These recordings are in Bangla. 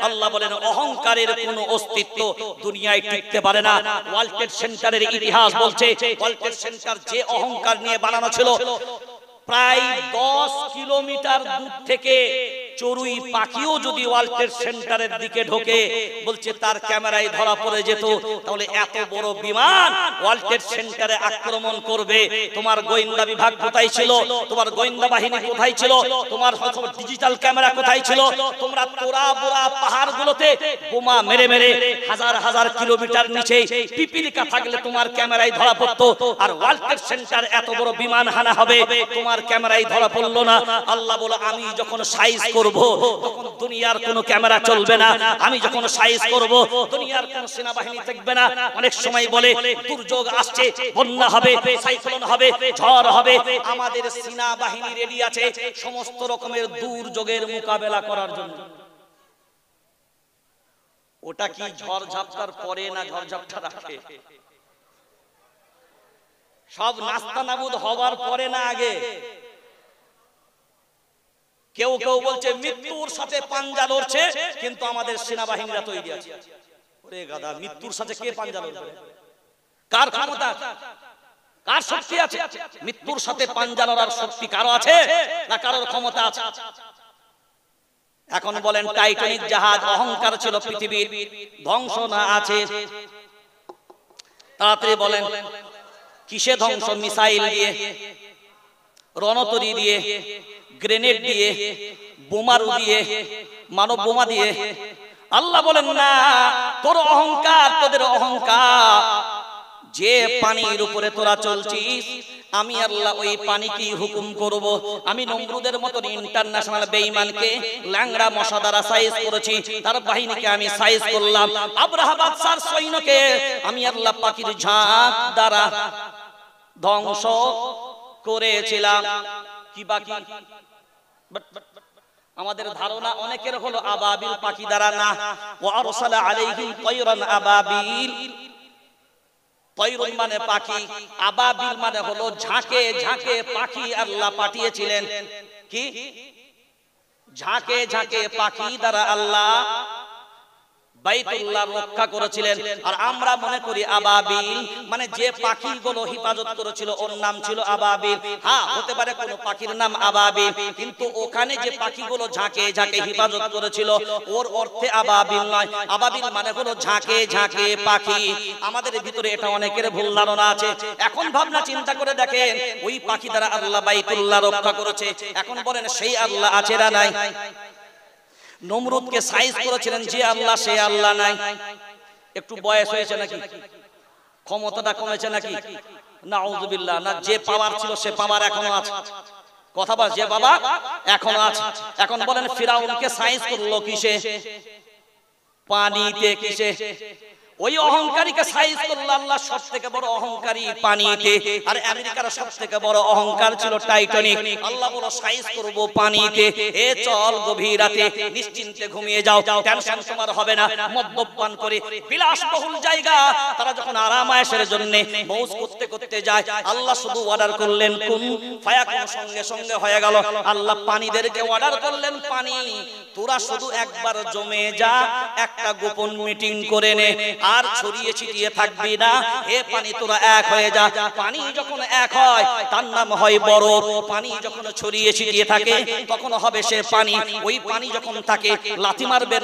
আল্লাহ বলেন অহংকারের কোনো অস্তিত্ব দুনিয়ায় টিকতে পারে না। ওয়ার্ল্ড ট্রেড সেন্টারের ইতিহাস বলছে ওয়ার্ল্ড ট্রেড সেন্টার যে অহংকার নিয়ে বানানো ছিল, প্রায় 10 কিলোমিটার দূর থেকে চড়ুই পাখিও যদি ওয়ার্ল্ড ট্রেড সেন্টারের দিকে ঢোকে বলছে তার ক্যামেরায় ধরা পড়ে যেত। তাহলে এত বড় বিমান ওয়ার্ল্ড ট্রেড সেন্টারে আক্রমণ করবে, তোমার গোয়েন্দা বিভাগ কোথায় ছিল, তোমার গোয়েন্দা বাহিনী কোথায় ছিল, তোমার ডিজিটাল ক্যামেরা কোথায় ছিল? তোমরা তোরা বোরা পাহাড়গুলোতে বোমা মেরে মেরে হাজার হাজার কিলোমিটার নিচে পিপিলিকা থাকলে তোমার ক্যামেরায় ধরা পড়তো। আর ওয়ার্ল্ড ট্রেড সেন্টার এত বড় বিমান হানা হবে, তোমার ক্যামেরায় ধরা পড়লো না। আল্লাহ বলে আমি যখন সাইজ করব তখন দুনিয়ার কোনো ক্যামেরা চলবে না, আমি যখন সাইজ করব দুনিয়ার কোনো সেনাবাহিনী থাকবে না। অনেক সময় বলে দুর্যোগ আসছে, বন্যা হবে, সাইক্লোন হবে, ঝড় হবে, আমাদের সেনাবাহিনী রেডি আছে সমস্ত রকমের দুর্যোগের মোকাবেলা করার জন্য। ওটা কি ঝড় ঝাপটার পরে না ঝড় ঝাপটা রাখে? সব নাস্তানাবুদ হওয়ার পরে না আগে? কেউ কেউ বলছে মৃত্যুর সাথে পাঞ্জা লড়ছে, কিন্তু আমাদের সেনাবাহিনীরা তৈরি আছে। ওরে গাদা, মৃত্যুর সাথে কে পাঞ্জা লড়বে? কার ক্ষমতা, কার শক্তি আছে? মৃত্যুর সাথে পাঞ্জা লড়ার শক্তি কারো আছে না কারোর ক্ষমতা আছে? এখন বলেন টাইটানিক জাহাজ অহংকার ছিল পৃথিবীর, ধ্বংস না আছে? তাড়াতাড়ি বলেন কিসে ধ্বংস? মিসাইল দিয়ে, রণতরী দিয়ে, গ্রেনেড দিয়ে, বোমারু দিয়ে, মানব বোমা দিয়ে। আল্লাহ বলেন না, তোর অহংকার, তোদের অহংকার, যে পানির উপরে তোরা চলছিস আমি আল্লাহ ওই পানিকে হুকুম করব। আমি নমরুদের মতন ইন্টারন্যাশনাল বেঈমানকে ল্যাংড়া মশা দ্বারা সাইজ করেছি, তার বাহিনীকে আমি সাইজ করলাম। আব্রাহা বাদশার সৈন্যকে আমি আল্লাহ পাখির ঝাঁক দ্বারা ধ্বংস করেছিলাম। কি বাকি? আমাদের ধারণা অনেকের হলো আবাবিল পাখি দ্বারা, না। ওয়া আরসালা আলাইহিম তায়রান আবাবিল, তায়রুন মানে পাখি, আবাবিল মানে হলো ঝাঁকে ঝাঁকে পাখি আল্লাহ পাঠিয়েছিলেন। কি? ঝাঁকে ঝাঁকে পাখি দ্বারা আল্লাহ বাইতুল্লাহ রক্ষা করেছিলেন। আর আমরা মনে করি আবাবিল মানে যে পাখিগুলো হিফাজত করেছিল ওর নাম ছিল আবাবিল। হ্যাঁ, হতে পারে কোনো পাখির নাম আবাবিল, কিন্তু ওখানে যে পাখিগুলো ঝাঁকে ঝাঁকে হিফাজত করেছিল ওর অর্থে আবাবিল নয়। আবাবিল মানে হলো ঝাঁকে ঝাঁকে পাখি। আমাদের ভিতরে এটা অনেকের ভুল ধারণা আছে। এখন ভাবনা চিন্তা করে দেখেন, ওই পাখি দ্বারা আল্লাহ বাইতুল্লাহ রক্ষা করেছে। এখন বলেন সেই আল্লাহ আছে না নাই? নমরুদকে সাইজ করেছিলেন যে আল্লাহ, সে আল্লাহ নাই। একটু বয়স হয়েছে নাকি? ক্ষমতাটা কমেছে নাকি? নাউযুবিল্লাহ। না, যে পাওয়ার ছিল সে পাওয়ার এখনো আছে। কথা বল, যে বাবা এখনো আছে। এখন বলেন ফিরাউনকে সাইজ করলো কিসে? পানিতে। কিসে? ওই অহংকারীকে সাইজ করলো আল্লাহ সবথেকে বড় অহংকারী পানিতে। আর আমেরিকার সবথেকে বড় অহংকার ছিল টাইটানিক। আল্লাহ বলো সাইজ করব পানিতে। এ চল গভীর রাতে নিশ্চিন্তে ঘুমিয়ে যাও, টেনশন তোমার হবে না। মদ্যপান করে বিলাসবহুল জায়গা তারা যখন আরাম আয়েশের জন্য মৌজ করতে করতে যায়, আল্লাহ শুধু অর্ডার করলেন কুন ফায়াকুন, সঙ্গে সঙ্গে হয়ে গেল। আল্লাহ পানিদেরকে অর্ডার করলেন, পানি তোরা শুধু একবার জমে যা, একটা গোপন মিটিং করে নে, আর ছড়িয়ে ছিটিয়ে থাকবি না। হে পানি তোরা এক হয়ে যা। পানি যখন এক হয় তার নাম হয় বরফ। পানি যখন ছড়িয়ে ছিটিয়ে থাকে তখন হবে সে পানি। ওই পানি যখন থাকে লাথি মারবেন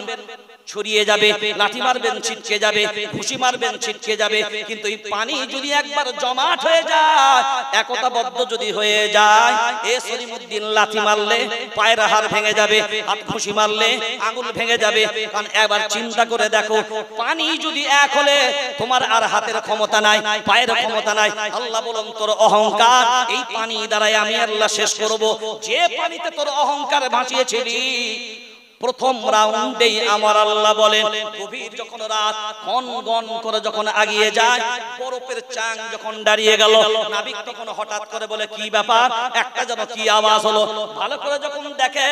ছড়িয়ে যাবে, লাথি মারবেন ছিটকে যাবে, ঘুষি মারবেন ছিটকে যাবে। কিন্তু এই পানি যদি একবার জমাট হয়ে যায়, একতাবদ্ধ যদি হয়ে যায়, এ সলিমুদ্দিন লাথি মারলে পায়ের হাড় ভেঙে যাবে, হাত ঘুষি মারলে আঙুল ভেঙে যাবে। কারণ একবার চিন্তা করে দেখো, পানি যদি এক হলে তোমার আর হাতের ক্ষমতা নাই, পায়ের ক্ষমতা নাই। আল্লাহ বলেন তোর অহংকার এই পানি দ্বারাই আমি আল্লাহ শেষ করব। যে পানিতে তোর অহংকার ভাসিয়েছিলি প্রথম রাউন্ডেই আমার আল্লাহ বলেন, গভীর যখন রাত ঘন ঘন করে যখন আগিয়ে যায়, বরফের চাং যখন দাঁড়িয়ে গেল, নাবিক তখন হঠাৎ করে বলে কি ব্যাপার, একটা যেন কি আওয়াজ হলো। ভালো করে যখন দেখে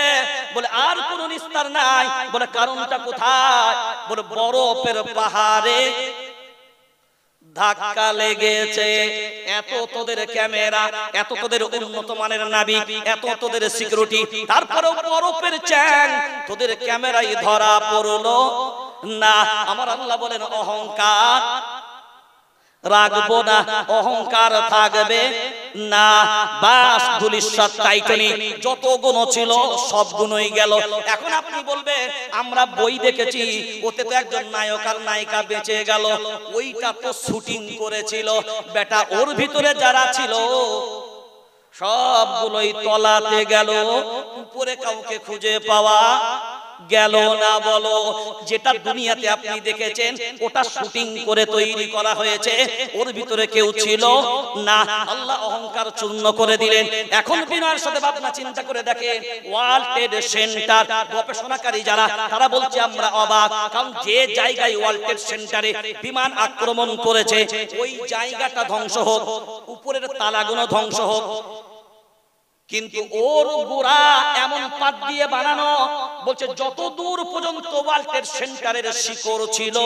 বলে আর কোনো নিস্তার নাই। বলে কারণটা কোথায়? বলে বরফের পাহাড়ে ধাক্কা লেগেছে। এত তোদের ক্যামেরা, এত তোদের উন্নত মানের নাবিক, এত তোদের সিকিউরিটি, তারপরেও বরফের চ্যাং তোদের ক্যামেরায় ধরা পড়লো না। আমার আল্লাহ বলেন অহংকার রাখবো না, অহংকার থাকবে না। বাস ধুলিস্বাদ টাইটানিক যত গুণ ছিল সব গুণই গেল। এখন আপনি বলবেন আমরা বই দেখেছি, ওতে তো একজন নায়ক আর নায়িকা বেঁচে গেল, ওইটা তো শুটিং করেছিল বেটা। ওর ভিতরে যারা ছিল সবগুলোই তলাতে গেল, উপরে কাউকে খুঁজে পাওয়া গেল না। বলো, যেটা দুনিয়াতে আপনি দেখেছেন ওটা শুটিং করে তৈরি করা হয়েছে, ওর ভিতরে কেউ ছিল না। আল্লাহ অহংকার চূর্ণ করে দিলেন। এখন বিনয়ের সাথে ভাবনা চিন্তা করে দেখেন, ওয়ার্ল্ড ট্রেড সেন্টার গবেষণাকারী যারা, তারা বলছে আমরা অবাক, কারণ যে জায়গায় ওয়ার্ল্ড ট্রেড সেন্টারে বিমান আক্রমণ করেছে ওই জায়গাটা ধ্বংস হোক, উপরের তালাগুলো ধ্বংস হোক, কিন্তু ওর গোড়া এমন পাত দিয়ে বানানো, বলছে যত দূর পর্যন্ত ওয়ার্ল্ড ট্রেড সেন্টারের শিকড় ছিল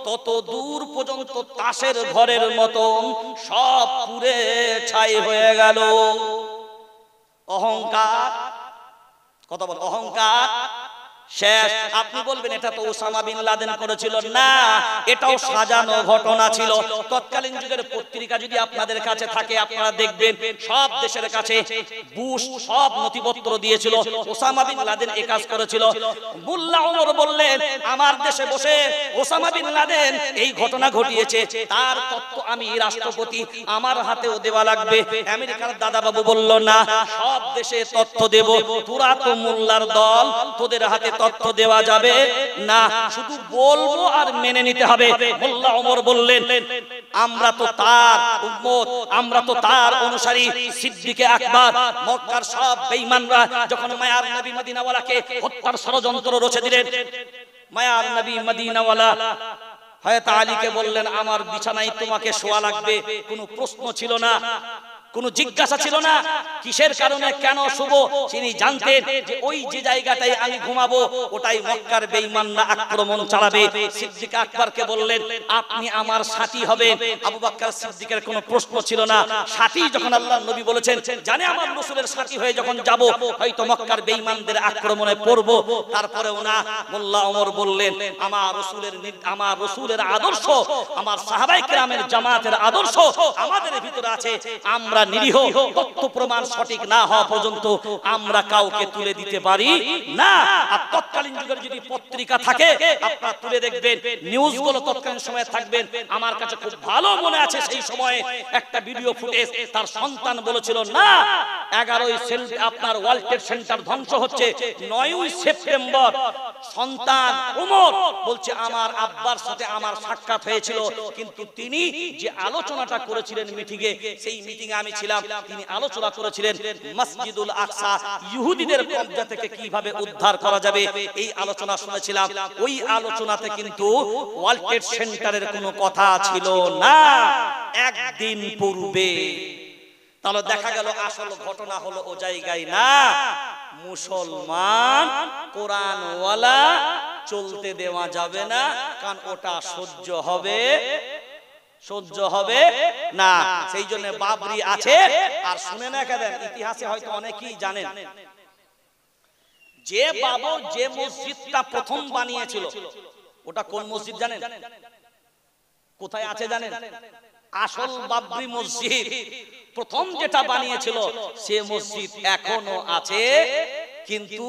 তত দূর পর্যন্ত তাসের ঘরের মতন সব পুড়ে ছাই হয়ে গেল। অহংকার, কথা বল, অহংকার শেষ। আপনি বলবেন এটা তো ওসামা বিন লাদেন করেছিল, না, এটাও সাজানো ঘটনা ছিল। তৎকালীন যুগের পত্রিকা যদি আপনাদের কাছে থাকে আপনারা দেখবেন সব দেশের কাছে বুশ সব নথিপত্র দিয়েছিল ওসামা বিন লাদেন এই কাজ করেছিল। মোল্লা ওমর বললেন আমার দেশে বসে ওসামা বিন লাদেন এই ঘটনা ঘটিয়েছে, তার তথ্য আমি রাষ্ট্রপতি আমার হাতেও দেওয়া লাগবে। আমেরিকার দাদাবাবু বলল না, সব দেশে তথ্য দেব, তোরা তো মোল্লার দল, তোদের হাতে তথ্য দেওয়া যাবে না, শুধু বলবো আর মেনে নিতে হবে। মোল্লা ওমর বললেন আমরা তো তার উম্মত, আমরা তো তার অনুসারী। সিদ্দিকে আকবর, মক্কার সব বেঈমানরা যখন মায়ার নবী মদিনাওয়ালাকে হত্যার ষড়যন্ত্র রচে দিলেন, মায়ার নবী মদিনাওয়ালা হযরত আলীকে বললেন আমার বিছানায় তোমাকে শোয়া লাগবে। কোনো প্রশ্ন ছিল না, কোনো জিজ্ঞাসা ছিল না কিসের কারণে কেন শুভ। তিনি জানতেন যে ওই যে জায়গাটায় আমি ঘুমাবো ওটাই মক্কার বেঈমানরা আক্রমণ চালাবে। সিদ্দিক আকবরকে বললেন আপনি আমার সাথী হবেন। আবু বকর সিদ্দিকের কোনো প্রশ্ন ছিল না, সাথী যখন আল্লাহর নবী বলেছেন, জানে আমার রাসূলের সাথী হয়ে যখন যাব হয়তো মক্কার বেঈমানদের আক্রমণে পড়ব, তারপরেও না। মোল্লা ওমর বললেন আমার রাসূলের আদর্শ, আমার সাহাবায়ে কেরামের জামাতের আদর্শ আমাদের ভিতরে আছে। আমরা নিরীহ, তথ্য প্রমাণ সঠিক না হওয়া পর্যন্ত আমরা কাউকে তুলে দিতে পারি না। আর তৎকালীন যুগের যদি পত্রিকা থাকে আপনারা তুলে দেখবেন, নিউজগুলো তৎকালীন সময়ে থাকবেন। আমার কাছে খুব ভালো মনে আছে সেই সময়ে একটা ভিডিও ফুটেজ, তার সন্তান বলেছিল না 11ই আপনার ওয়ার্ল্ড ট্রেড সেন্টার ধ্বংস হচ্ছে, 9ই সেপ্টেম্বর সন্তান ওমর বলছে আমার আব্বার সাথে আমার সাক্ষাৎ হয়েছিল, কিন্তু তিনি যে আলোচনাটা করেছিলেন মিটিংয়ে, সেই মিটিংয়ে আমি ছিলাম, তিনি আলোচনা করেছিলেন মসজিদুল আকসা ইহুদিদের কবজা থেকে কিভাবে উদ্ধার করা যাবে, এই আলোচনা শুনেছিলাম। ওই আলোচনাতে কিন্তু ওয়ার্ল্ড ট্রেড সেন্টারের কোনো কথা ছিল না একদিন পূর্বে। তাহলে দেখা গেল আসল ঘটনা হলো ও জায়গায় না। মুসলমান কোরআনওয়ালা চলতে দেওয়া যাবে না, কারণ ওটা সহ্য হবে না। সেই জন্য বাবরি আছে। আর শুনে না কেন, ইতিহাসে হয়তো অনেকেই জানেন যে বাবর যে মসজিদটা প্রথম বানিয়েছিল ওটা কোন মসজিদ জানেন? কোথায় আছে জানেন? আসল বাবরি মসজিদ প্রথম যেটা বানিয়েছিল সে মসজিদ এখনো আছে, কিন্তু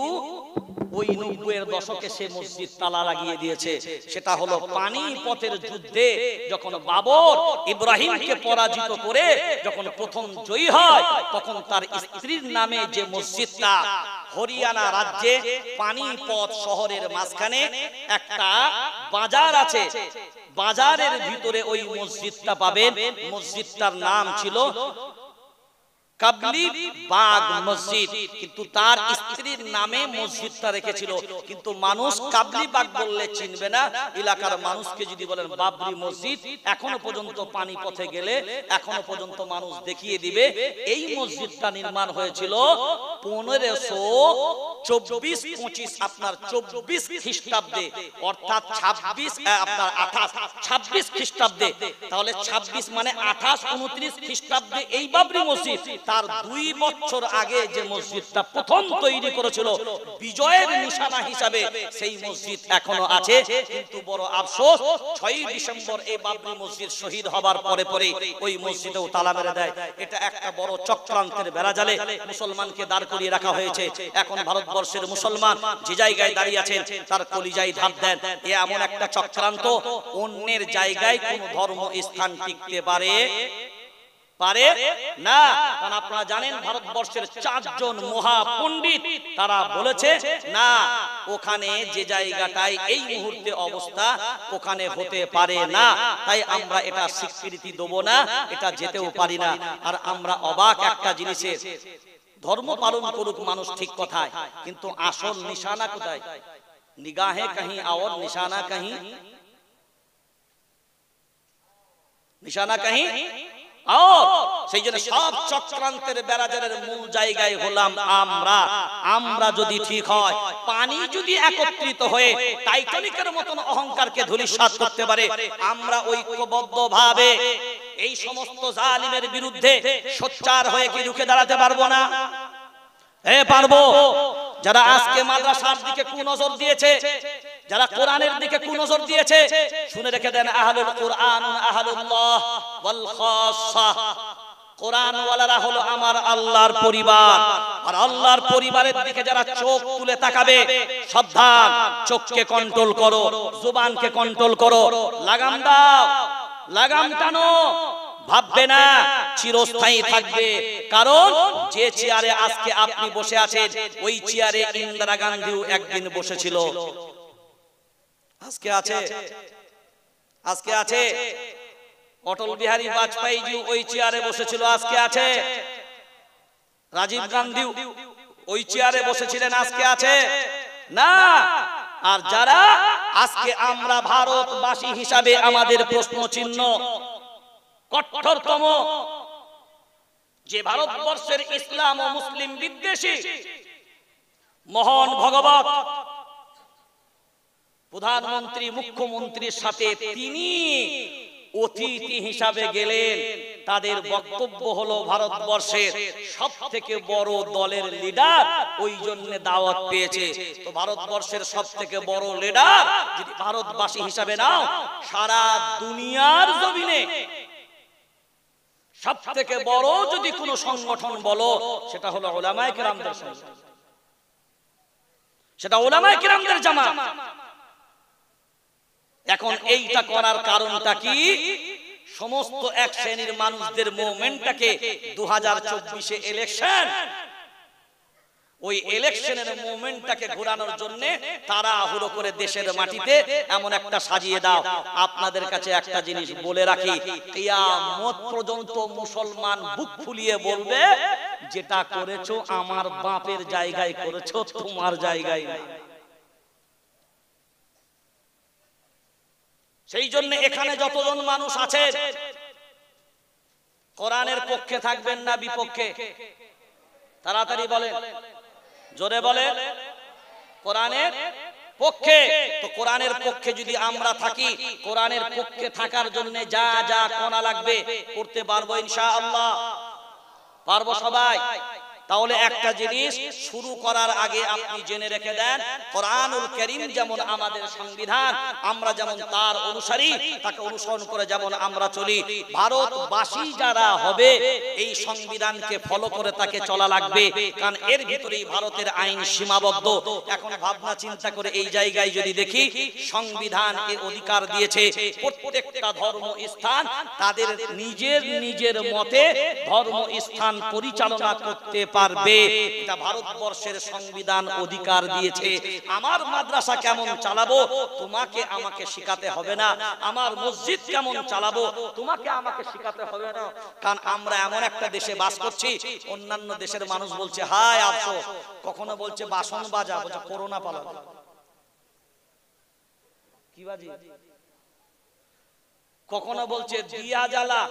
ওই 90-এর দশকে সে মসজিদ তালা লাগিয়ে দিয়েছে। সেটা হলো পানিপথের যুদ্ধে যখন বাবর ইব্রাহিমকে পরাজিত করে যখন প্রথম জয়ী হয়, তখন তার স্ত্রীর নামে যে মসজিদটা হরিয়ানা রাজ্যে পানিপথ শহরের মাঝখানে একটা বাজার আছে, বাজারের ভিতরে ওই মসজিদটা পাবেন। মসজিদটার নাম ছিল কাবলি বাগ মসজিদ, কিন্তু তার স্ত্রীর নামে মসজিদটা রেখেছিল। কিন্তু মানুষ কাবলি বাগ বললে চিনবে না। এলাকার মানুষকে যদি বলেন বাবরি মসজিদ, এখনো পর্যন্ত পানিপথে গেলে এখনো পর্যন্ত মানুষ দেখিয়ে দিবে এই মসজিদটা নির্মাণ হয়েছিল 1524-25 আপনার 24 খ্রিস্টাব্দে, অর্থাৎ 26 খ্রিস্টাব্দে। তাহলে 26 মানে 28, 29 খ্রিস্টাব্দে এই বাবরি মসজিদ। তার 2 বছর আগে যে মসজিদটা প্রথম তৈরি করেছিল বিজয়ের নিশানা হিসাবে, সেই মসজিদ এখনো আছে। কিন্তু বড় আফসোস, 6 ডিসেম্বর এই বাবরি মসজিদ শহীদ হবার পরে পরে ওই মসজিদেও তালা মেরে দেয়। এটা একটা বড় চক্রান্তের বেড়াজালে মুসলমানকে দাঁড় করিয়ে রাখা হয়েছে। এখন ভারতবর্ষের মুসলমান যে জায়গায় দাঁড়িয়ে আছেন তার কলিজায় ধাপ দেন। এ এমন একটা চক্রান্ত, অন্যের জায়গায় কোন ধর্ম স্থান টিকতে পারে না। কারণ আপনারা জানেন ভারতবর্ষের 4 জন মহা পণ্ডিত তারা বলেছে না, ওখানে যে জায়গাটায় এই মুহূর্তে অবস্থা ওখানে হতে পারে না। তাই আমরা এটা স্বীকৃতি দেব না, এটা যেতেও পারি না। আর আমরা অবাক একটা জিনিসের, ধর্ম পালন করুক মানুষ ঠিক কথায়, কিন্তু আসল নিশানা কোথায়? নিগাহে কहीं और নিশানা कहीं, নিশানা कहीं और। সেই জন্য সব চক্রান্তের বেড়াজালের মূল জায়গায় হলাম আমরা যদি ঠিক হয়, পানি যদি একত্রিত হয়ে টাইটানিকের মতন অহংকারকে ধূলিসাৎ করতে পারে, আমরা ঐক্যবদ্ধভাবে এই সমস্ত জালিমের বিরুদ্ধে সোচ্চার হয়ে কি রুখে দাঁড়াতে পারবো না? পারবো। যারা আজকে মাদ্রাসার দিকে কুনজর দিয়েছে, যারা কোরআনের দিকে কুনজর দিয়েছে, শুনে রেখে দেন, আহলুল কোরআন আহলুল্লাহ ওয়াল খাসসা। কোরআন ওয়ালারা হলো আমার আল্লাহর পরিবার। আর আল্লাহর পরিবারের দিকে যারা চোখ তুলে তাকাবে, সাবধান, চোখকে কন্ট্রোল করো, জুবানকে কন্ট্রোল করো, লাগাম দাও, লাগাম টানো। ভাববে না চিরস্থায়ী থাকবে, কারণ যে চেয়ারে আজকে আপনি বসে আছেন ওই চেয়ারে ইন্দিরা গান্ধীও একদিন বসেছিল। আজকে আছে অটল বিহারী বাজপেয়ী জি ওই চেয়ারে বসেছিল, আজকে আছে। রাজীব গান্ধী ওই চেয়ারে বসেছিলেন, আজকে আছে না। আর যারা আজকে আমরা ভারতবাসী হিসাবে আমাদের প্রশ্ন চিহ্ন কঠোরতম, যে ভারতবর্ষের ইসলাম ও মুসলিম বিদ্বেষী মহান ভগবত প্রধানমন্ত্রী মুখ্যমন্ত্রীর সাথে তিনি অতিথি হিসাবে গেলেন। তাদের বক্তব্য হলো ভারতবর্ষের সবথেকে বড় দলের লিডার, ওই জন্য দাওয়াত পেয়েছে। তো ভারতবর্ষের সবথেকে বড় লিডার যদি ভারতবাসী হিসাবে নাও, সারা দুনিয়ার জমিনে সবথেকে বড় যদি কোনো সংগঠন বলো, সেটা হলো উলামায়ে কেরামদের সংগঠন, সেটা উলামায়ে কেরামদের জামাত। এখন এইটা করার কারণটা কি? সমস্ত এক শ্রেণীর মানুষদের মুভমেন্টটাকে 2024 ইলেকশন, ওই ইলেকশনের মুভমেন্টটাকে ঘোরানোর জন্য তারা হুড়ো করে দেশের মাটিতে এমন একটা সাজিয়ে দাও। আপনাদের কাছে একটা জিনিস বলে রাখি, কিয়ামত পর্যন্ত মুসলমান বুক ফুলিয়ে বলবে, যেটা করেছো আমার বাপের জায়গায় করেছো, তোমার জায়গায় না। সেই জন্য এখানে যতজন মানুষ আছে, কোরআনের পক্ষে থাকবেন না বিপক্ষে? তাড়াতাড়ি বলেন, জোরে বলেন। কোরআনের পক্ষে। তো কোরআনের পক্ষে যদি আমরা থাকি, কোরআনের পক্ষে থাকার জন্য যা যা করা লাগবে করতে পারবো ইনশাআল্লাহ? পারবো সবাই? তাহলে একটা জিনিস শুরু করার আগে আপনি জেনে রেখে দেন, কোরআনুল কারীম যেমন আমাদের সংবিধান, আমরা যেমন তার অনুসারী, তাকে অনুসরণ করে যেমন আমরা চলি, ভারতবাসী যারা হবে এই সংবিধানকে ফলো করে তাকে চলা লাগবে। কারণ এর ভিতরেই ভারতের আইন সীমাবদ্ধ। এখন ভাবনা চিন্তা করে এই জায়গায় যদি দেখি, সংবিধান এর অধিকার দিয়েছে প্রত্যেকটা ধর্ম স্থান তাদের নিজের নিজের মতে ধর্ম স্থান পরিচালনা করতে পারবে। এটা ভারতবর্ষের সংবিধান অধিকার দিয়েছে। আমার মাদ্রাসা কেমন চালাবো তোমাকে আমাকে শেখাতে হবে না, আমার মসজিদ কেমন চালাবো তোমাকে আমাকে শেখাতে হবে না। কারণ আমরা এমন একটা দেশে বাস করছি, অন্যান্য দেশের মানুষ বলছে হায় আফসোস, কখনো বলছে বাসন বাজা, বলছে করোনা পালাবো, কি বাজি, কখনো বলছে দিয়া জ্বালা,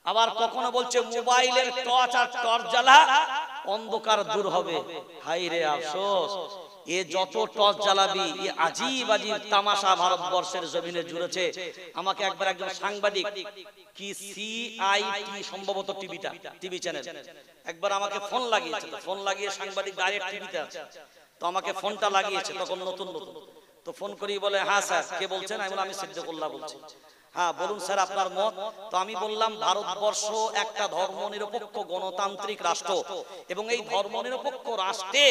আবার কখনো বলছে মোবাইলের টর্চ আর টর্চ জ্বালা অন্ধকার দূর হবে। হায় রে আফসোস, এ যত টর্চ জ্বালাবি এ আজীব আজীব তামাশা ভারতবর্ষের জমিনে জুড়েছে। আমাকে একবার একজন সাংবাদিক, কি সিআইটি সম্ভবত টিভি চ্যানেল, একবার আমাকে ফোন লাগিয়েছে। ফোন লাগিয়ে সাংবাদিক ডাইরেক্ট টিভিতে আছে, তো আমাকে ফোনটা লাগিয়েছে, তখন নতুন নতুন। তো ফোন করি বলে হ্যাঁ স্যার কে বলছেন? আমি বললাম আমি সিদ্দিকুল্লাহ বলছি। হ্যাঁ বলুন স্যার আপনার মত। তো আমি বললাম ভারতবর্ষ একটা ধর্মনিরপেক্ষ গণতান্ত্রিক রাষ্ট্র, এবং এই ধর্মনিরপেক্ষ রাষ্ট্রে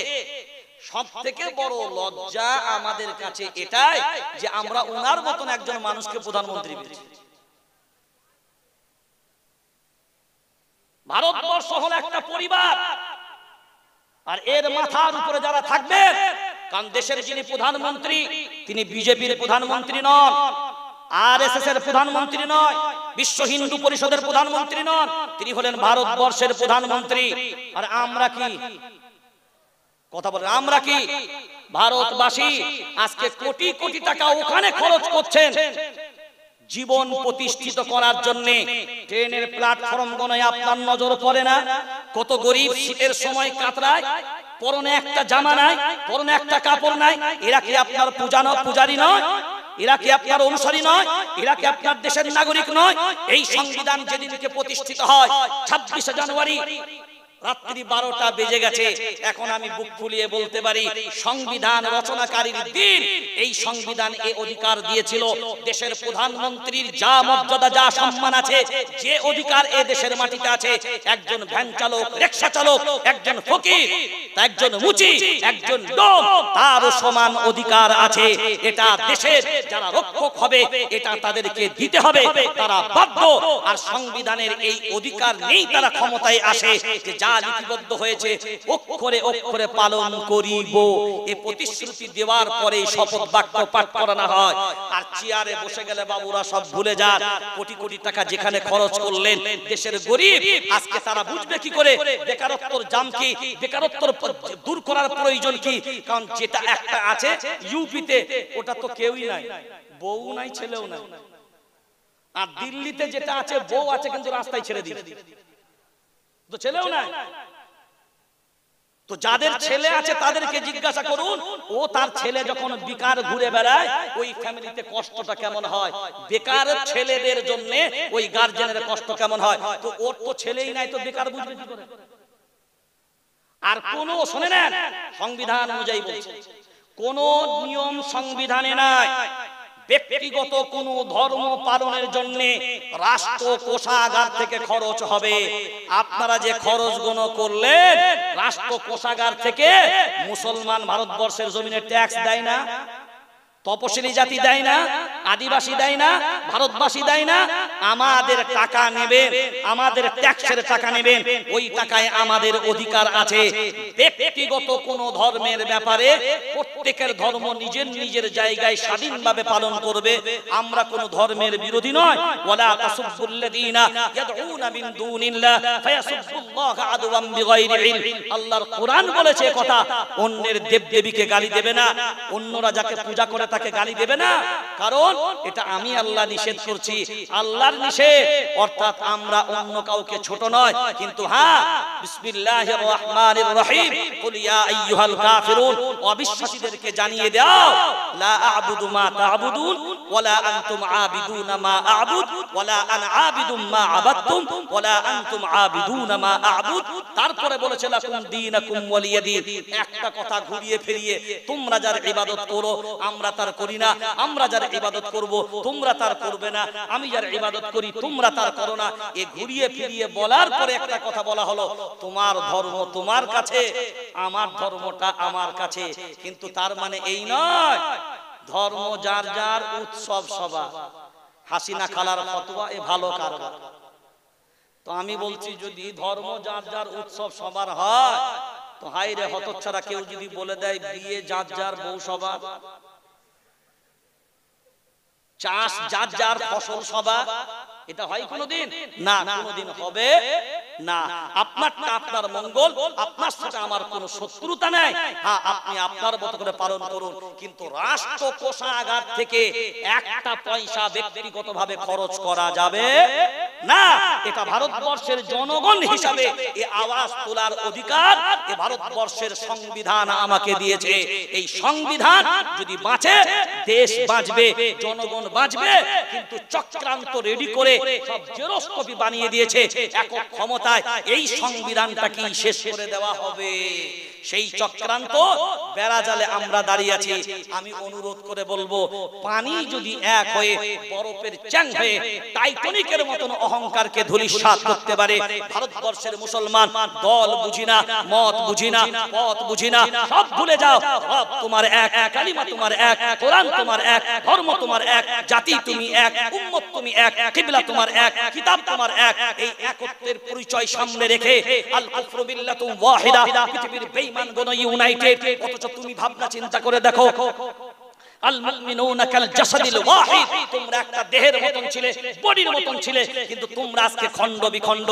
সব থেকে বড় লজ্জা আমাদের কাছে এটাই যে আমরা ওনার মতন একজন মানুষকে প্রধানমন্ত্রী পেয়েছি। ভারতবর্ষ হলো একটা পরিবার, আর এর মাথার উপরে যারা থাকবে, কারণ দেশের যিনি প্রধানমন্ত্রী তিনি বিজেপির প্রধানমন্ত্রী নন, আরএসএস এর প্রধানমন্ত্রী নয়, বিশ্ব হিন্দু পরিষদের প্রধানমন্ত্রী নন, তিনি হলেন ভারতবর্ষের প্রধানমন্ত্রী। আর আমরা কি কথা বলেন, আমরা কি ভারতবাসী আজকে কোটি কোটি টাকা ওখানে খরচ করছেন জীবন প্রতিষ্ঠিত করার জন্য। ট্রেনের প্ল্যাটফর্ম গণে আপনার নজর পড়ে না? কত গরিব শীতের সময় কাতরায়, পরনে একটা জামা নাই, পরনে একটা কাপড় নাই। এরা কি আপনার পূজারী নয়? এরা কি আপনার অনুসারী নয়? এরা কি আপনার দেশের নাগরিক নয়? এই সংবিধান যেদিনকে প্রতিষ্ঠিত হয় 26শে জানুয়ারি রাত্রি 12টা বেজে গেছে, এখন আমি বুক ফুলিয়ে বলতে পারি সংবিধান রচনাকারীর দিন এই সংবিধান এই অধিকার দিয়েছিল দেশের প্রধানমন্ত্রীর যা মর্যাদা যা সম্মান আছে, যে অধিকার এই দেশের মাটিতে আছে, একজন ভ্যান চালক, রিকশা চালক, একজন ফকির, একজন মুচি, একজন ডোম, তারও সমান অধিকার আছে। এটা দেশের যারা রক্ষক হবে এটা তাদেরকে দিতে হবে, তারা বাধ্য। আর সংবিধানের এই অধিকার নেই তারা ক্ষমতায় আসে যে যা লিপিবদ্ধ হয়েছে অক্ষরে অক্ষরে পালন করিব, এই প্রতিশ্রুতি দেওয়ার পরে শপথ বাক্য পাঠ করানো হয়। আর চেয়ারে বসে গেলে বাবুরা সব ভুলে যান, কোটি কোটি টাকা যেখানে খরচ করলেন দেশের গরিব আজকে তারা বুঝবে কি করে বেকারত্বের জাম কি, বেকারত্বের দূর করার প্রয়োজন কি? কারণ যেটা একটা আছে ইউপিতে ওটা তো কেউই নাই, বউ নাই, ছেলেও নাই। আর দিল্লিতে যেটা আছে বউ আছে কিন্তু রাস্তায় ছেড়ে দিয়েছে, তো ছেলেও নাই। তো যাদের ছেলে আছে তাদেরকে জিজ্ঞাসা করুন, ও তার ছেলে যখন বেকার ঘুরে বেড়ায় ওই ফ্যামিলিতে কষ্টটা কেমন হয়, বেকার ছেলেদের জন্য ওই গার্জেনের কষ্ট কেমন হয়। তো ওর তো ছেলেই নাই, তো বেকার বুঝবে কি করে? আর কোন শুনে নেন, সংবিধান অনুযায়ী বলছে কোন নিয়ম সংবিধানে নাই ব্যক্তিগত কোন ধর্ম পালনের জন্য রাষ্ট্র কোষাগার থেকে খরচ হবে। আপনারা যে খরচ গণ করলেন রাষ্ট্র কোষাগার থেকে মুসলমান ভারতবর্ষের জমিনে ট্যাক্স দেয় না, তপশিলি জাতি দেয় না, আদিবাসী দেয় না, ভারতবাসী দেয় না। আমাদের টাকা নেবেন, আমাদের ট্যাক্সের টাকা নেবেন, ওই টাকায় আমাদের অধিকার আছে। ব্যক্তিগত কোন ধর্মের ব্যাপারে প্রত্যেকের ধর্ম নিজের নিজের জায়গায় স্বাধীনভাবে পালন করবে। আমরা কোন ধর্মের বিরোধী নয়। ওয়ালা তাসুবুল্লাযীনা ইয়াদউনা মিন দুনিল্লাহ ফায়াসুবুল্লাহ আদওয়াম বিগাইরি ইলম। আল্লাহর কোরআন বলেছে কথা, অন্যের দেবদেবীকে গালি দেবে না, অন্যরা যাকে পূজা করে তাকে গালি দেবে না, কারণ এটা আমি আল্লাহ নিষেধ করছি, আল্লাহর নিষেধ। অর্থাৎ আমরা অন্য কাউকে ছোট নয়, কিন্তু হ্যাঁ বিসমিল্লাহির রহমানির রহিম কুল ইয়া আইয়ুহাল কাফিরুন, অবিশ্বাসীদেরকে জানিয়ে দাও লা আ'বুদু মা তা'বুদুন ওয়ালা আনতুম আবিদুনা মা আ'বুদ ওয়ালা আনা আবিদুম মা আবাদতুম ওয়ালা আনতুম আবিদুনা মা আ'বুদ। তারপরে বলেছে লাকুম দীনাকুম ওয়ালিয়াদিন। একটা কথা ঘুরিয়ে ফিরিয়ে তোমরা যার ইবাদত করো আমরা তার করি না, আমরা যার ইবাদত করব তোমরা তার করবে না, আমি যার ইবাদত করি তোমরা তার করো না। এ ঘুরিয়ে ফিরিয়ে বলার পরে একটা কথা বলা হলো, তোমার ধর্ম তোমার কাছে, আমার ধর্মটা আমার কাছে। কিন্তু তার মানে এই নয় ধর্ম যার যার, উৎসব সভা। হাসিনা খালার ফতোয়া এ ভালো কারবার, তো আমি বলছি যদি ধর্ম যার যার উৎসব সবার হয় তো হাই রে হতচ্ছাড়া কেউ যদি বলে দেয় বিয়ে যার যার বউ সবার, চাষ যার যার ফসল সবার, এটা হয় কোনোদিন? না, কোনোদিন হবে না। আপনারটা আপনার মঙ্গল, আপনার সাথে আমার কোনো শত্রুতা নাই। হ্যাঁ, আপনি আপনার মতো করে পালন করুন, কিন্তু রাষ্ট্র কোষাগার থেকে একটা পয়সা ব্যক্তিগতভাবে খরচ করা যাবে না। এটা ভারতবর্ষের জনগণ হিসাবে এই আওয়াজ তোলার অধিকার এ ভারতবর্ষের সংবিধান আমাকে দিয়েছে। এই সংবিধান যদি বাঁচে দেশ বাঁচবে, জনগণ বাঁচবে। কিন্তু চক্রান্ত রেডি করে সব জেরক্স কপি বানিয়ে দিয়েছে একক ক্ষমতায়, এই সংবিধানটাকে শেষ করে দেওয়া হবে। সেই চক্রান্ত বেড়াজালে আমরা দাঁড়িয়ে আছি। আমি অনুরোধ করে বলবো, পানি যদি এক হয়ে বরফের চ্যাং হয়ে টাইটানিকের মতন অহংকারকে ধূলিসাৎ করতে পারে, ভারতবর্ষের মুসলমান দল বুঝি না, মত বুঝি না, পথ বুঝি না, সব ভুলে যাও। রব তোমার এক, কালিমা তোমার এক, কোরআন তোমার এক, ধর্ম তোমার এক, জাতি তুমি এক, উম্মত তুমি এক, কিবলা তোমার এক, কিতাব তোমার এক। এই একত্বের পরিচয় সামনে রেখে আল কুফরু বিল্লাতুন ওয়াহিদা, পৃথিবীর বেঈমানগণ ইউনাইটেড। অথচ তুমি ভাবনা চিন্তা করে দেখো, আল মুমিনুনা কাল জাসাদিল ওয়াহিদ, তোমরা একটা দেহের মতন ছিলে, বডির মতন ছিলে, কিন্তু তোমরা আজকে খণ্ড বিখণ্ড।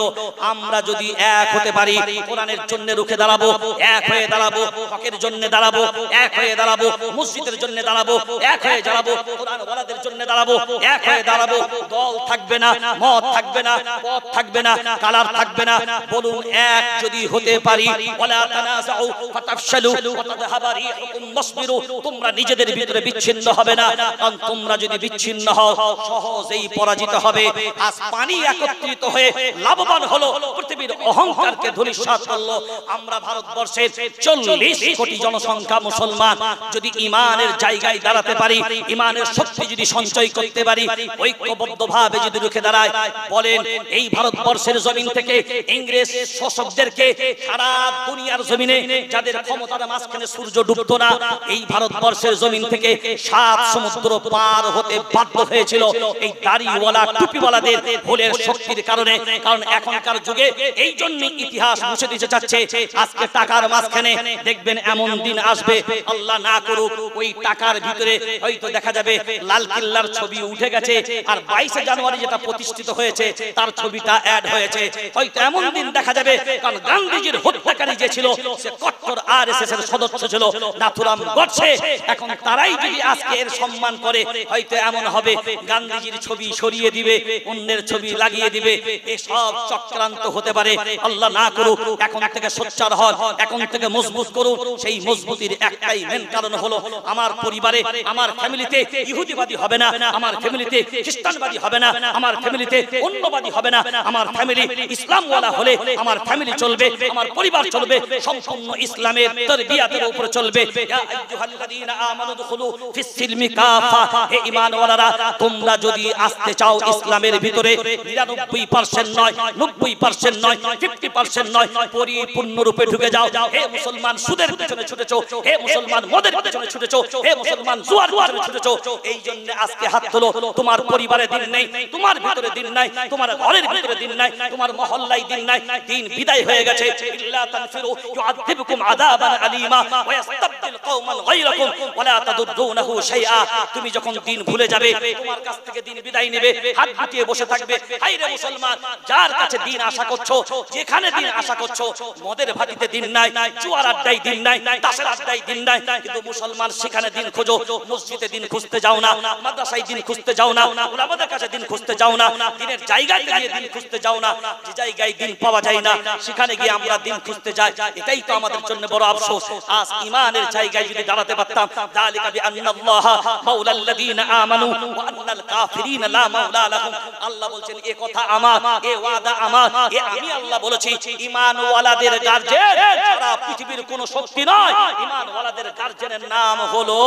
আমরা যদি এক হতে পারি, কোরআনের জন্য রুখে দাঁড়াবো, এক হয়ে দাঁড়াবো, হকের জন্য দাঁড়াবো, এক হয়ে দাঁড়াবো, মসজিদের জন্য দাঁড়াবো, এক হয়ে দাঁড়াবো, কোরআন ওয়ালাদের জন্য দাঁড়াবো, এক হয়ে দাঁড়াবো। দল থাকবে না, মত থাকবে না, পথ থাকবে না, কালার থাকবে না। বলুন এক যদি হতে পারি, ওয়ালা তানাযাউ ফাতাফশালু ওয়া তাযহাবা রিহুকুম ওয়াসবিরু, তোমরা নিজেদের ভিতরে বিচ্ছিন্ন হবে না, কারণ তোমরা যদি বিচ্ছিন্ন হও সহজেই পরাজিত হবে। আজ পানি একত্রিত হয়ে লাভবান হলো, পৃথিবীর অহংকারকে ধূলিসাৎ করলো। আমরা ভারতবর্ষের 40 কোটি জনসংখ্যা মুসলমান যদি ইমানের জায়গায় দাঁড়াতে পারি, ইমানের শক্তি যদি সঞ্চয় করতে পারি, ঐক্যবদ্ধভাবে যদি রুখে দাঁড়ায়, বলেন এই ভারতবর্ষের জমিন থেকে ইংরেজ শাসকদেরকে সারা দুনিয়ার জমিনে যাদের ক্ষমতার মাঝখানে সূর্য ডুবতো না, এই ভারতবর্ষের জমিন থেকে 7 সমুদ্র পার হতে বাধ্য হয়েছিল এই দাড়িওয়ালা টুপিওয়ালাদের ভুলের শক্তির কারণে। কারণ এখনকার যুগে এই জন্য ইতিহাস মুছে দিতে চাচ্ছে। আজকে টাকার মাঝখানে দেখবেন এমন দিন আসবে, আল্লাহ না করুক, ওই টাকার ভিতরে হয়তো দেখা যাবে লাল কিল্লার ছবি উঠে গেছে, আর 22 জানুয়ারি যেটা প্রতিষ্ঠিত হয়েছে তার ছবিটা অ্যাড হয়েছে। হয়তো এমন দিন দেখা যাবে, কারণ গান্ধীজির হত্যাকারী যে ছিল সে কট্টর আরএসএস এর সদস্য ছিল, নাথুরাম গডসে। এখন তারাই যদি আজকে এর সম্মান করে, হয়তো এমন হবে গান্ধীজির ছবি সরিয়ে দিবে, অন্যের ছবি লাগিয়ে দিবে। এই সব চক্রান্ত হতে পারে, আল্লাহ না করুক। এখন থেকে সোচ্চার হন, এখন থেকে মজবুত করুন। সেই মজবুতির একটাই মেন কারণ হলো, আমার পরিবারে, আমার ফ্যামিলিতে ইহুদিবাদী হবে না, আমার ফ্যামিলিতে খ্রিস্টানবাদী হবে না, আমার ফ্যামিলিতে অন্যবাদী হবে না, আমার ফ্যামিলি ইসলামওয়ালা হলে আমার ফ্যামিলি চলবে, আমার পরিবার চলবে সম্পূর্ণ ইসলামের তারবিয়াতের উপর চলবে। ইয়া আইয়ুহাল্লাযীনা আমানু দুখুলু ফিস সিলমি কাফা, হে ঈমানওয়ালারা, তোমরা যদি আসতে চাও ইসলামের ভিতরে 99% নয়, 90% নয়, 50% নয়, পরিপূর্ণ রূপে ঢুকে যাও। হে মুসলমান সুদের পিছনে ছুটেছো, হে মুসলমান মদের পিছনে ছুটেছো, হে মুসলমান জুয়ার পিছনে ছুটেছো। এই জন্য আজকে হাত তোলো। তোমার পরিবারে দিন নেই, তোমার ভিতরে দিন নাই, তোমার ঘরের ভিতরে দিন নাই, তোমার মহল্লায় দিন নাই, দিন বিদায় হয়ে গেছে। ইল্লা তানফিরু ইউআযিবুকুম আযাবান আলীমা ওয়া ইস্তাবদিল কওমান গায়রাকুম ওয়া লা তাদুররুনাহু শাইআ। তুমি যখন দিন ভুলে যাবে, তোমার কাছ থেকে দিন বিদায় নেবে, হাত গুটিয়ে বসে থাকবে। হায়রে মুসলমান, যার কাছে দিন আশা করছো, যেখানে দিন আশা করছো, মদের ভাটিতে দিন নাই, জুয়ার আড্ডায় দিন নাই, তাসের আড্ডায় দিন নাই, কিন্তু মুসলমান সেখানে দিন খোঁজো। মসজিদে দিন খুঁজতে যাও না, মাদ্রাসায় দিন খুঁজতে যাও না, উলামাদের কাছে দিন খুঁজতে যাও না, দিনের জায়গায় গিয়ে দিন খুঁজতে যাও না। যে জায়গায় দিন পাওয়া যায় না সেখানে গিয়ে আমরা দিন খুঁজতে যাই। এটাই তো আমাদের জন্য বড় আফসোস। আজ ইমানের জায়গায় যদি দাঁড়াতে পারতাম, যালিকা বিআন্নাল্লাহ মাওলাল্লাযীনা আমানু ওয়া আন্নাল কাফিরিনা লা মাওলা লাহুম। আল্লাহ বলছেন এ কথা আমার, এ ওয়াদা আমার, এ আমি আল্লাহ বলেছি। ঈমানওয়ালাদের গার্জিয়ান সারা পৃথিবীর কোনো শক্তি নয়। ঈমানওয়ালাদের গার্জিয়ানের নাম হলো,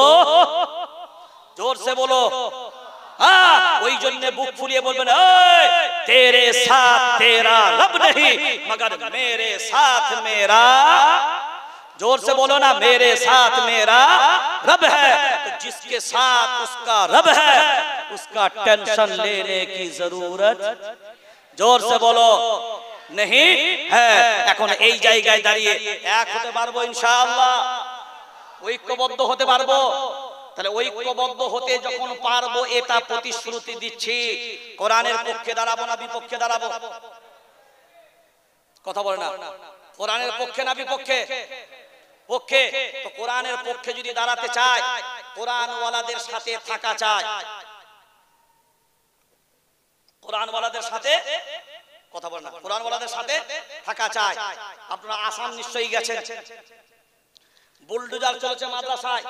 জোরসে বলো, ওই জন্য বুক ফুলিয়ে বলবেন, তেরে সাথ তেরা রব नहीं मगर मेरे साथ मेरा, जोर से बोलो ना, मेरे साथ मेरा रब है। तो जिसके साथ उसका रब है उसका टेंशन लेने की जरूरत, जोर से बोलो, नहीं है। এখন এই জায়গায় দাঁড়িয়ে এক হতে পারবো ইনশাআল্লাহ, ঐক্যবদ্ধ হতে পারবো। তাহলে ঐক্যবদ্ধ হতে যখন পারবো এটা প্রতিশ্রুতি দিচ্ছি, কোরআনের পক্ষে দাঁড়াবো না বিপক্ষে দাঁড়াবো? কথা বলে না, কোরআনের পক্ষে না বিপক্ষে? পক্ষে। তো কোরআনের পক্ষে যদি দাঁড়াতে চায়, কোরআন ওয়ালাদের সাথে থাকা চায়, কোরআন ওয়ালাদের সাথে কথা বলে না, কোরআন ওয়ালাদের সাথে থাকা চায়। আপনারা আসাম নিশ্চয়ই গেছেন, বুলডোজার চলেছে মাদ্রাসায়।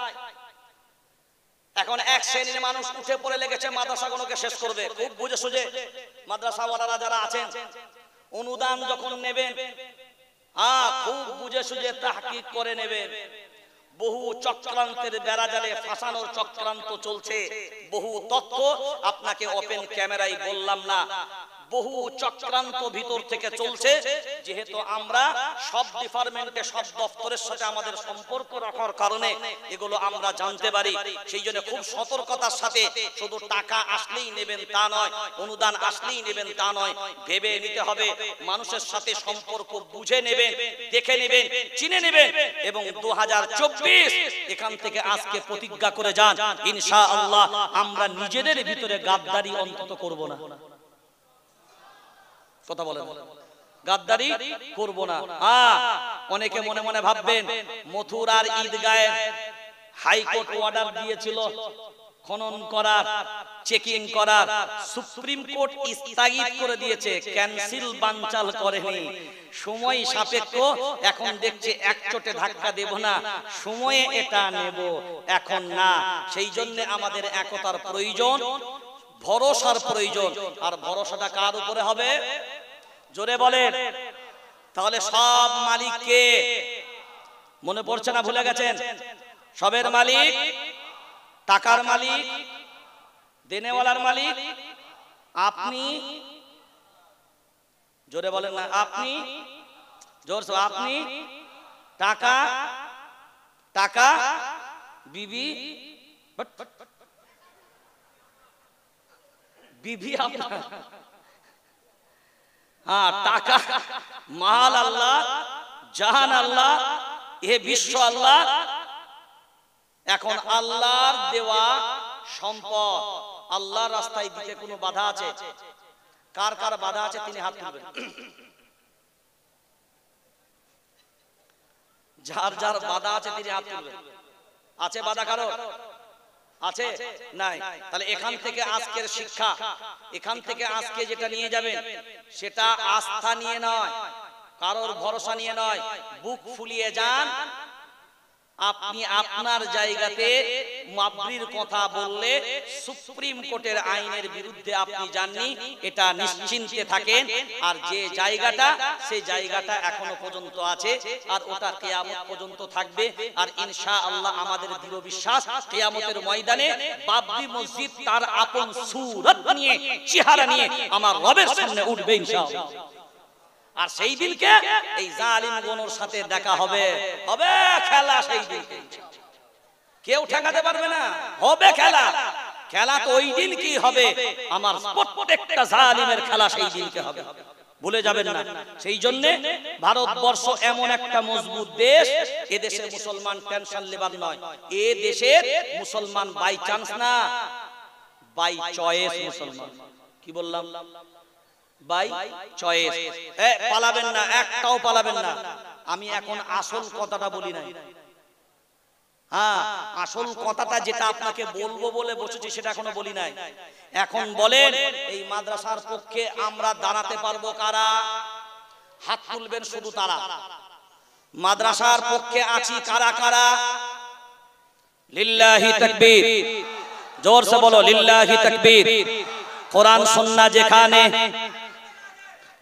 এখন এক শ্রেণীর মানুষ উঠে পড়ে লেগেছে মাদ্রাসাগুলোকে শেষ করবে। খুব বুঝে সুঝে মাদ্রাসাওয়ালারা যারা আছেন, অনুদান যখন নেবেন, খুব বুঝে সুঝে তাহকিক করে নেবেন। বহু চক্রান্তের বেড়াজালে ফাঁসানোর চক্রান্ত চলছে, বহু তথ্য আপনাকে ওপেন ক্যামেরায় বললাম না, বহু চক্রান্ত ভিতর থেকে চলছে। যেহেতু আমরা সব ডিপার্টমেন্টে সব দপ্তরের সাথে আমাদের সম্পর্ক রাখার কারণে এগুলো আমরা জানতে পারি। সেই জন্য খুব সতর্কতার সাথে, শুধু টাকা আসলেই নেবেন তা নয়, অনুদান আসলেই নেবেন তা নয়, ভেবে নিতে হবে। মানুষের সাথে সম্পর্ক বুঝে নেবেন, দেখে নেবেন, চিনে নেবেন। এবং 2024 এখান থেকে আজকে প্রতিজ্ঞা করে যান, ইনশাআল্লাহ আমরা নিজেদের ভিতরে গাদ্দারি অন্তত করব না। কথা বলেন, গাদ্দারি করব না। অনেকে মনে মনে ভাববেন মথুরার ঈদগাহে হাইকোর্ট অর্ডার দিয়েছিল খনন করার, চেকিং করার, সুপ্রিম কোর্ট স্থগিত করে দিয়েছে, ক্যান্সেল বানচাল করেনি। সময় সাপেক্ষ, এখন দেখছে একচোটে ধাক্কা দেব না, সময়ে এটা নেব, এখন না। সেই জন্য আমাদের একতার প্রয়োজন, ভরসার প্রয়োজন। আর ভরসাটা কার উপরে হবে? জোরে বলেন। তাহলে সব মালিককে মনে পড়ছে না, ভুলে গেছেন? সবের মালিক, টাকার মালিক, দেনেওয়ালার মালিক আপনি। জোরে বলেন না, আপনি। জোরসে আপনি। টাকা, টাকা, বিবি, বিবি আপনার। টাকা, মাল আল্লাহ, জাহান আল্লাহ, এ বিশ্ব আল্লাহ। এখন আল্লাহর দেওয়া সম্পদ আল্লাহর রাস্তায় দিতে কোনো বাধা আছে? কার কার বাধা আছে তিনি হাত তুলবেন। যার যার বাধা আছে তিনি হাত তুলবেন। আছে বাধা কারো? আছে? নাই। তাহলে এখান থেকে আজকের শিক্ষা, এখান থেকে আজকে যেটা নিয়ে যাবেন সেটা আস্থা নিয়ে নয়, কারোর ভরসা নিয়ে নয়। বুক ফুলিয়ে যান। আপনি আপনার জায়গাতে মাবরির কথা বললে সুপ্রিম কোর্টের আইনের বিরুদ্ধে আপনি জাননি, এটা নিশ্চিন্তে থাকেন। আর যে জায়গাটা, সেই জায়গাটা এখনো পর্যন্ত আছে, আর ওটা কিয়ামত পর্যন্ত থাকবে। আর ইনশাআল্লাহ আমাদের দৃঢ় বিশ্বাস, কিয়ামতের ময়দানে বাবরি মসজিদ তার আপন সূরত নিয়ে, চেহারা নিয়ে আমার রবের সামনে উঠবে ইনশাআল্লাহ। আর সেই দিনকে এই জালিমগণের সাথে দেখা হবে, হবে খেলা। সেই দিনকে কেউ ঠেকাতে পারবে না, হবে খেলা। খেলা তো ওই দিন কি হবে, আমার প্রত্যেকটা জালিমের খেলা সেই দিনকে হবে, ভুলে যাবেন না। সেই জন্য ভারতবর্ষ এমন একটা মজবুত দেশ, এ দেশে মুসলমান টেনশন লেবার নয়, এ দেশের মুসলমান বাই চান্স না, বাই চয়েস মুসলমান। কি বললাম? By choice. পালাবেন না, একটাও পালাবেন না। আমি এখন আসল কথাটা বলি নাই। আসল কথাটা যেটা আপনাকে বলবো বলে বসেছি সেটা এখনো বলি নাই। এখন বলেন এই মাদ্রাসার পক্ষে আমরা দাঁড়াতে পারবো কারা? হাত তুলবেন শুধু তারা। মাদ্রাসার পক্ষে আছি কারা কারা? লিল্লাহি তাকবীর। জোর সে বলো লিল্লাহি তাকবীর। কোরআন সুন্নাহ যেখানে,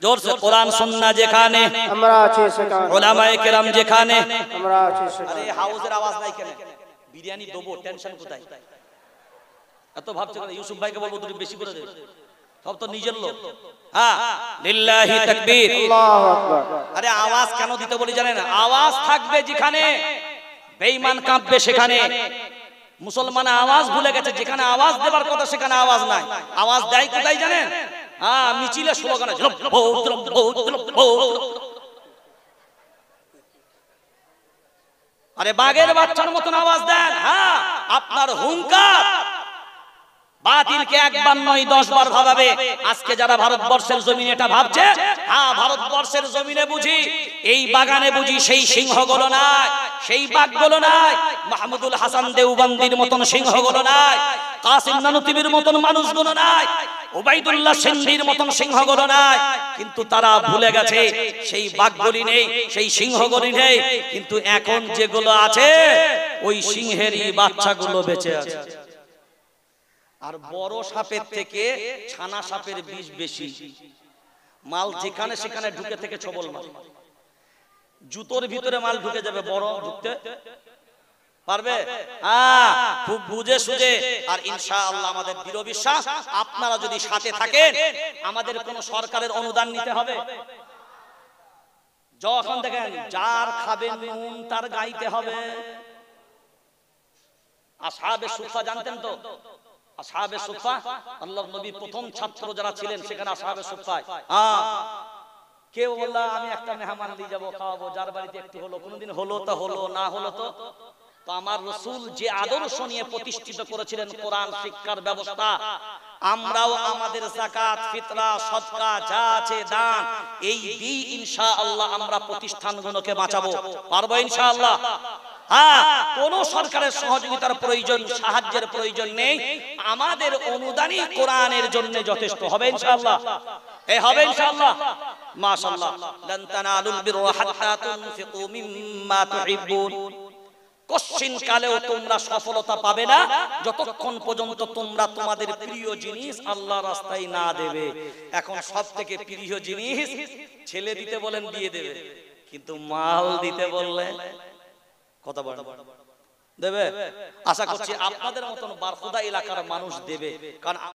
जोर से कुरान सुनना যেখানে আমরা আছি সেখানে, উলামায়ে কেরাম যেখানে আমরা আছি সেখানে। আরে হাউজের আওয়াজ নাই কেন? বিরিয়ানি দেবো, টেনশন কোথায়? এত ভাবছে কেন? ইউসুফ ভাইকে বলবো দুটো বেশি করে দে, সব তো নিজের লোক। লিল্লাহি তাকবীর, আল্লাহু আকবার। আরে আওয়াজ কেন দিতে বলি জানেন? আওয়াজ থাকবে যেখানে বেঈমান কাঁপবে সেখানে। মুসলমান আওয়াজ ভুলে গেছে, যেখানে আওয়াজ দেবার কথা সেখানে আওয়াজ নাই। আওয়াজ দেয় কোথায় জানেন? মিছিলে স্লোগান আছে, আরে বাঘের বাচ্চার মতন আওয়াজ দেন। হ্যাঁ, আপনার হুঙ্কার বাতিলকে একবার নয় 10 বার ভাবাবে। আজকে যারা ভারতবর্ষের জমিনে এটা ভাবছে, হ্যাঁ ভারতবর্ষের জমিনে বুঝি এই বাগানে বুঝি সেই সিংহগুলো নাই, সেই বাঘগুলো নাই, মাহমুদুল হাসান দেওবন্দির মতন সিংহগুলো নাই, কাসিম নানুতুবির মতন মানুষগুলো নাই, ওবাইদুল্লাহ সিন্ধির মতন সিংহগুলো নাই। কিন্তু তারা ভুলে গেছে সেই বাঘগুলি নেই, সেই সিংহগুলি নেই। কিন্তু এখন যেগুলো আছে ওই সিংহেরই বাচ্চাগুলো বেঁচে আছে। আর বড় সাপের থেকে ছানা সাপের বিষ বেশি। মাল যেখানে সেখানে ঢুকে থেকে ছবল মাল, জুতোর ভিতরে মাল ঢুকে যাবে, বড় ঢুকতে পারবে? খুব বুঝে সুঝে। আর ইনশাআল্লাহ আমাদের দৃঢ় বিশ্বাস, আপনারা যদি সাথে থাকেন আমাদের কোন সরকারের অনুদান নিতে হবে। যখন দেখেন যার খাবেন নুন তার গাইতে হবে। আসহাবে সুফা জানতেন তো? আসহাবে সুফা আল্লাহর নবীর প্রথম ছাত্র যারা ছিলেন সেখানে আসহাবে সুফা। কেউ বলল আমি একটা মেহমান দিয়ে যাব, খাওয়াবো, যার বাড়িতে একটু হলো, কোনোদিন হলো তো হলো, না হলো তো। তো আমার রাসূল যে আদর্শ নিয়ে প্রতিষ্ঠিত করেছিলেন কোরআন শিক্ষার ব্যবস্থা, আমরাও আমাদের যাকাত, ফিতরা, সদকা যা আছে দান এই দিয়ে ইনশাআল্লাহ আমরা প্রতিষ্ঠানগুলোকে বাঁচাবো। পারবো ইনশাআল্লাহ? কোন সরকারের সহযোগিতার প্রয়োজন, সাহায্যের প্রয়োজন নেই। আমাদের অনুদানই কোরআনের জন্য যথেষ্ট হবে ইনশাআল্লাহ। হবে ইনশাআল্লাহ। মাশাআল্লাহ। লান তানালুল বিররা হাত্তা তুনফিকু মিম্মা তুহিব্বুন। কশিন কালেও তোমরা সফলতা পাবে না যতক্ষণ পর্যন্ত তোমরা তোমাদের প্রিয় জিনিস আল্লাহর রাস্তায় না দেবে। এখন সবথেকে প্রিয় জিনিস ছেলে দিতে বলেন দিয়ে দেবে, কিন্তু মাল দিতে বললে কথা বলেন দেবে? আশা করছি আপনাদের মতন বারখুদা এলাকার মানুষ দেবে, কারণ